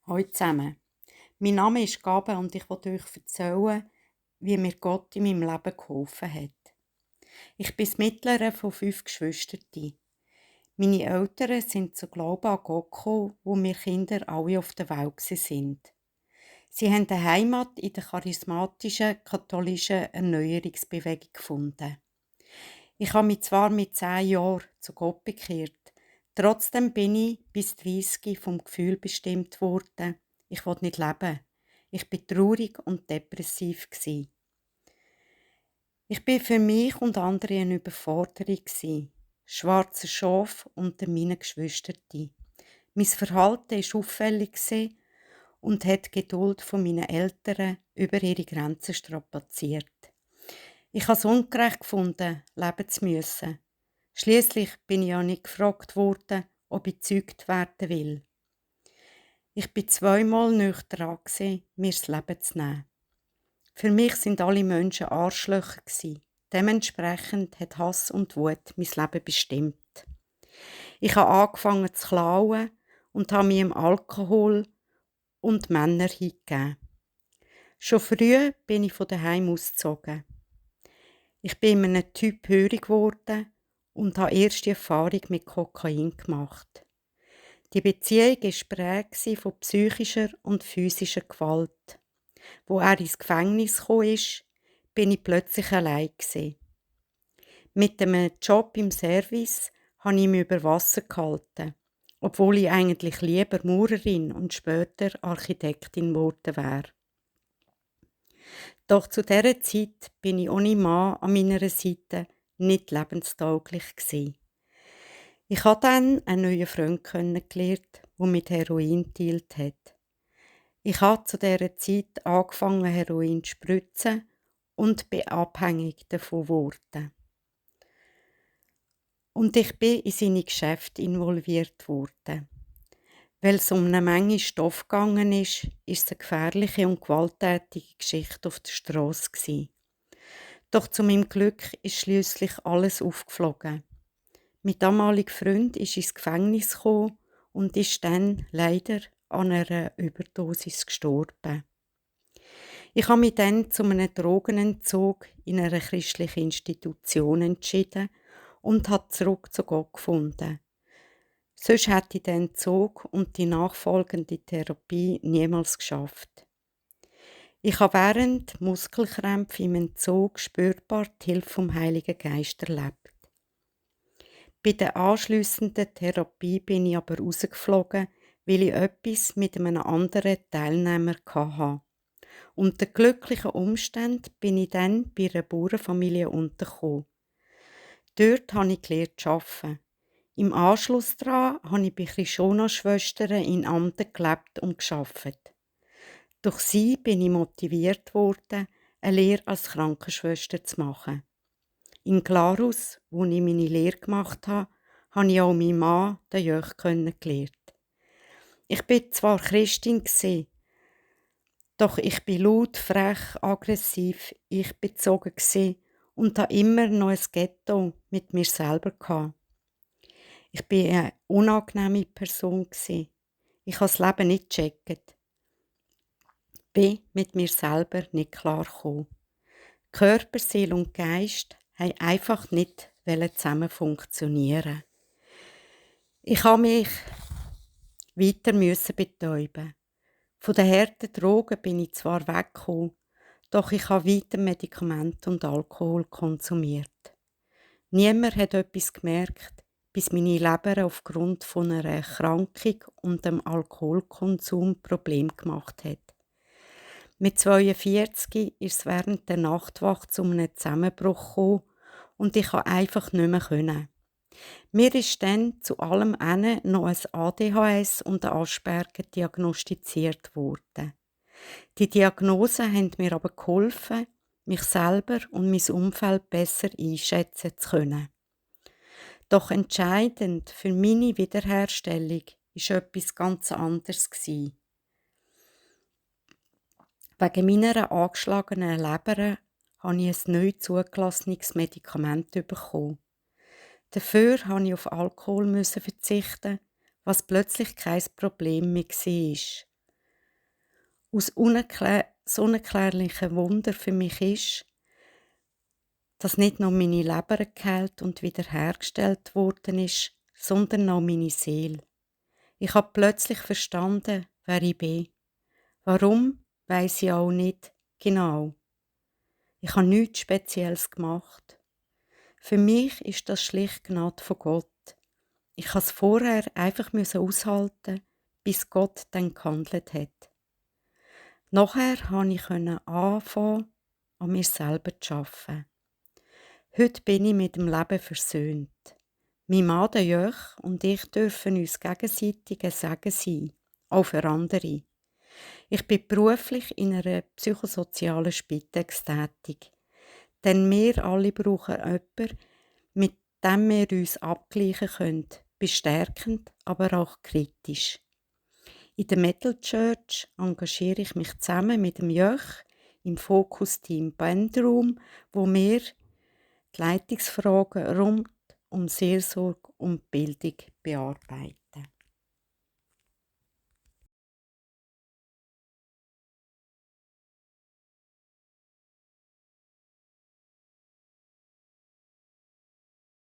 Hallo zusammen. Mein Name ist Gabe und ich will euch erzählen, wie mir Gott in meinem Leben geholfen hat. Ich bin das mittlere von 5 Geschwistern. Meine Eltern sind zu Glauben an Gott gekommen, wo wir Kinder alle auf der Welt sind. Sie haben eine Heimat in der charismatischen katholischen Erneuerungsbewegung gefunden. Ich habe mich zwar mit 10 Jahren zu Gott bekehrt, trotzdem bin ich bis 30 vom Gefühl bestimmt worden, ich will nicht leben. Ich bin traurig und depressiv gsi. Ich bin für mich und andere eine Überforderung gsi. Schwarzer Schaf unter meinen Geschwistern. Mein Verhalten war auffällig gsi und hat die Geduld von meinen Eltern über ihre Grenzen strapaziert. Ich habe es ungerecht gefunden, leben zu müssen. Schliesslich bin ich ja nicht gefragt worden, ob ich gezeugt werden will. Ich bin zweimal nicht dran gewesen, mir das Leben zu nehmen. Für mich sind alle Menschen Arschlöcher gewesen. Dementsprechend hat Hass und Wut mein Leben bestimmt. Ich habe angefangen zu klauen und habe mich im Alkohol und Männer hingegeben. Schon früh bin ich von daheim ausgezogen. Ich bin einem Typ hörig geworden und habe erste Erfahrung mit Kokain gemacht. Die Beziehung war geprägt von psychischer und physischer Gewalt. Wo er ins Gefängnis kam, bin ich plötzlich allein gewesen. Mit einem Job im Service habe ich mich über Wasser gehalten, obwohl ich eigentlich lieber Maurerin und später Architektin geworden wäre. Doch zu dieser Zeit bin ich ohne Mann an meiner Seite nicht lebenstauglich gewesen. Ich habe dann einen neuen Freund kennengelernt, der mit Heroin dealt hat. Ich habe zu dieser Zeit angefangen, Heroin zu spritzen und bin abhängig davon geworden. Und ich bin in seine Geschäfte involviert worden. Weil es um eine Menge Stoff gegangen ist es eine gefährliche und gewalttätige Geschichte auf der Strasse gewesen. Doch zu meinem Glück ist schliesslich alles aufgeflogen. Mein damaliger Freund ist ins Gefängnis gekommen und ist dann leider an einer Überdosis gestorben. Ich habe mich dann zu einem Drogenentzug in einer christlichen Institution entschieden und habe zurück zu Gott gefunden. Sonst hätte ich den Entzug und die nachfolgende Therapie niemals geschafft. Ich habe während Muskelkrämpfe im Entzug spürbar die Hilfe vom Heiligen Geist erlebt. Bei der anschliessenden Therapie bin ich aber rausgeflogen, weil ich etwas mit einem anderen Teilnehmer hatte. Unter glücklichen Umständen bin ich dann bei einer Bauernfamilie untergekommen. Dort habe ich gelernt zu arbeiten. Im Anschluss daran habe ich bei Krishona-Schwestern in Amten gelebt und gearbeitet. Durch sie bin ich motiviert worden, eine Lehre als Krankenschwester zu machen. In Glarus, wo ich meine Lehre gemacht habe, habe ich auch meinen Mann, den Jörg, kennengelernt. Ich war zwar Christin, doch ich bin laut, frech, aggressiv, ich bezogen und hatte immer noch ein Ghetto mit mir selber gehabt. Ich war eine unangenehme Person. Ich habe das Leben nicht gecheckt. Bin mit mir selber nicht klargekommen. Körper, Seele und Geist haben einfach nicht zusammen funktionieren. Ich habe mich weiter betäuben. Von den harten Drogen bin ich zwar weggekommen, doch ich habe weiter Medikamente und Alkohol konsumiert. Niemand hat etwas gemerkt, bis meine Leber aufgrund von einer Erkrankung und dem Alkoholkonsum Probleme gemacht hat. Mit 42 ist es während der Nachtwacht zu einem Zusammenbruch gekommen und ich konnte einfach nicht mehr können. Mir ist dann zu allem noch ein ADHS und ein Asperger diagnostiziert worden. Die Diagnosen haben mir aber geholfen, mich selber und mein Umfeld besser einschätzen zu können. Doch entscheidend für meine Wiederherstellung war etwas ganz anderes. Wegen meiner angeschlagenen Leber habe ich ein neu zugelassenes Medikament bekommen. Dafür musste ich auf Alkohol verzichten, was plötzlich kein Problem mehr war. Das unerklärliche Wunder für mich ist, dass nicht nur meine Leber geheilt und wiederhergestellt worden ist, sondern auch meine Seele. Ich habe plötzlich verstanden, wer ich bin. Warum, weiss ich auch nicht genau. Ich habe nichts Spezielles gemacht. Für mich ist das schlicht Gnade von Gott. Ich musste es vorher einfach aushalten, bis Gott dann gehandelt hat. Nachher konnte ich anfangen, an mir selber zu arbeiten. Heute bin ich mit dem Leben versöhnt. Mein Mann, der Jörg, und ich dürfen uns gegenseitig ein Segen sein, auch für andere. Ich bin beruflich in einer psychosozialen Spitex tätig. Denn wir alle brauchen jemanden, mit dem wir uns abgleichen können, bestärkend, aber auch kritisch. In der Metal Church engagiere ich mich zusammen mit dem Jörg im Fokusteam Bandroom, wo wir die Leitungsfragen rund um Seelsorge und Bildung bearbeiten.